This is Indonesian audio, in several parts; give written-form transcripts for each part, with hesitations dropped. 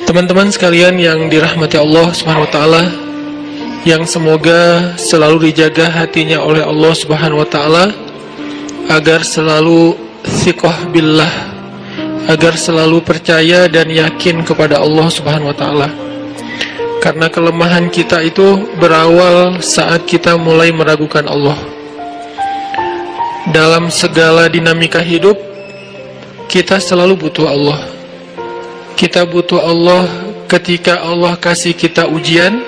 Teman-teman sekalian yang dirahmati Allah Subhanahu wa taala, yang semoga selalu dijaga hatinya oleh Allah Subhanahu wa taala agar selalu thiqah billah, agar selalu percaya dan yakin kepada Allah Subhanahu wa taala. Karena kelemahan kita itu berawal saat kita mulai meragukan Allah. Dalam segala dinamika hidup, kita selalu butuh Allah. Kita butuh Allah ketika Allah kasih kita ujian,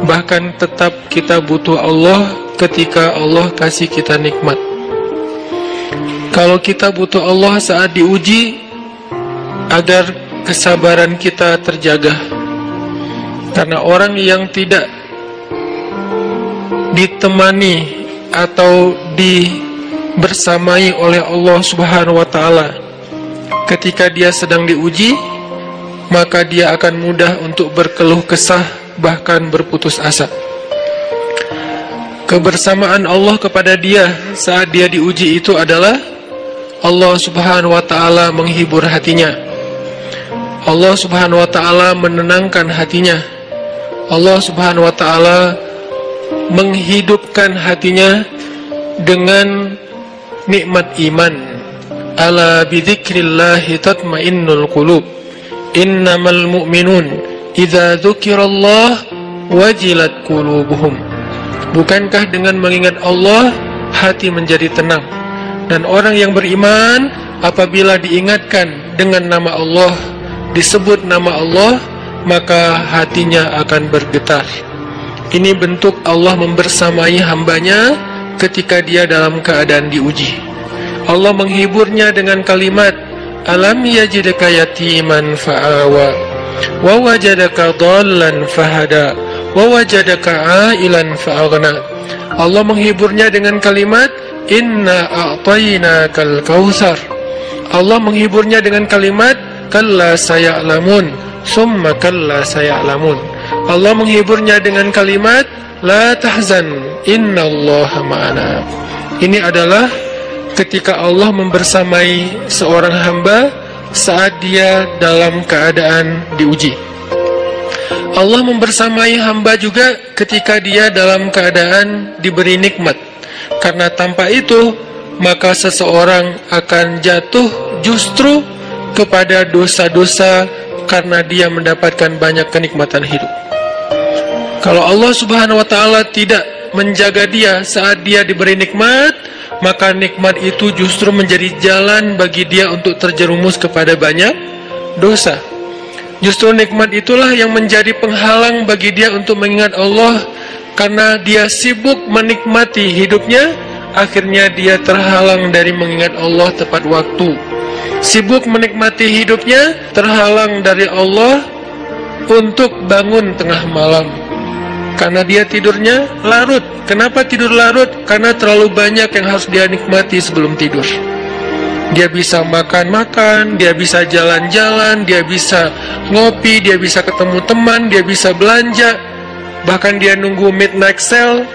bahkan tetap kita butuh Allah ketika Allah kasih kita nikmat. Kalau kita butuh Allah saat diuji, agar kesabaran kita terjaga. Karena orang yang tidak ditemani atau dibersamai oleh Allah Subhanahu wa taala ketika dia sedang diuji, maka dia akan mudah untuk berkeluh kesah, bahkan berputus asa. Kebersamaan Allah kepada dia saat dia diuji itu adalah Allah Subhanahu wa taala menghibur hatinya. Allah Subhanahu wa taala menenangkan hatinya. Allah Subhanahu wa taala menghidupkan hatinya dengan nikmat iman. Ala bidzikrillahi tatmainnul qulub. Innamal mu'minun idza dzukirallah wajilat qulubuhum. Bukankah dengan mengingat Allah hati menjadi tenang? Dan orang yang beriman apabila diingatkan dengan nama Allah, disebut nama Allah, maka hatinya akan bergetar. Ini bentuk Allah membersamai hambanya ketika dia dalam keadaan diuji. Allah menghiburnya dengan kalimat, alam yajidka yatiman fa'awa wa wajadaka dhallan fahada wa wajadaka ailan fa'aghna. Allah menghiburnya dengan kalimat, inna a'tainakal kautsar. Allah menghiburnya dengan kalimat, kalla saya'lamun summa kalla saya'lamun. Allah menghiburnya dengan kalimat, la tahzan innallaha ma'ana. Ini adalah ketika Allah membersamai seorang hamba saat dia dalam keadaan diuji. Allah membersamai hamba juga ketika dia dalam keadaan diberi nikmat. Karena tanpa itu, maka seseorang akan jatuh justru kepada dosa-dosa karena dia mendapatkan banyak kenikmatan hidup. Kalau Allah Subhanahu wa taala tidak menjaga dia saat dia diberi nikmat, maka nikmat itu justru menjadi jalan bagi dia untuk terjerumus kepada banyak dosa. Justru nikmat itulah yang menjadi penghalang bagi dia untuk mengingat Allah. Karena dia sibuk menikmati hidupnya, akhirnya dia terhalang dari mengingat Allah tepat waktu. Sibuk menikmati hidupnya, terhalang dari Allah untuk bangun tengah malam. Karena dia tidurnya larut. Kenapa tidur larut? Karena terlalu banyak yang harus dia nikmati sebelum tidur. Dia bisa makan-makan, dia bisa jalan-jalan, dia bisa ngopi, dia bisa ketemu teman, dia bisa belanja. Bahkan dia nunggu midnight sale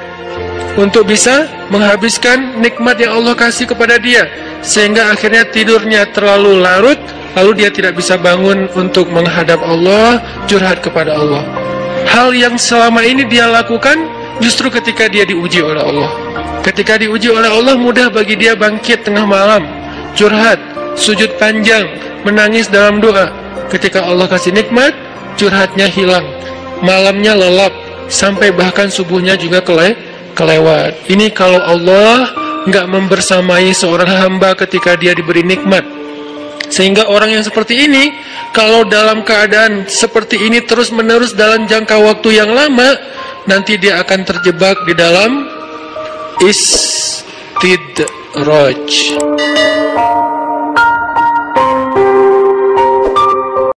untuk bisa menghabiskan nikmat yang Allah kasih kepada dia. Sehingga akhirnya tidurnya terlalu larut, lalu dia tidak bisa bangun untuk menghadap Allah, curhat kepada Allah. Hal yang selama ini dia lakukan justru ketika dia diuji oleh Allah. Ketika diuji oleh Allah, mudah bagi dia bangkit tengah malam, curhat, sujud panjang, menangis dalam doa. Ketika Allah kasih nikmat, curhatnya hilang, malamnya lelap, sampai bahkan subuhnya juga kelewat. Ini kalau Allah nggak membersamai seorang hamba ketika dia diberi nikmat. Sehingga orang yang seperti ini, kalau dalam keadaan seperti ini terus-menerus dalam jangka waktu yang lama, nanti dia akan terjebak di dalam istidraj.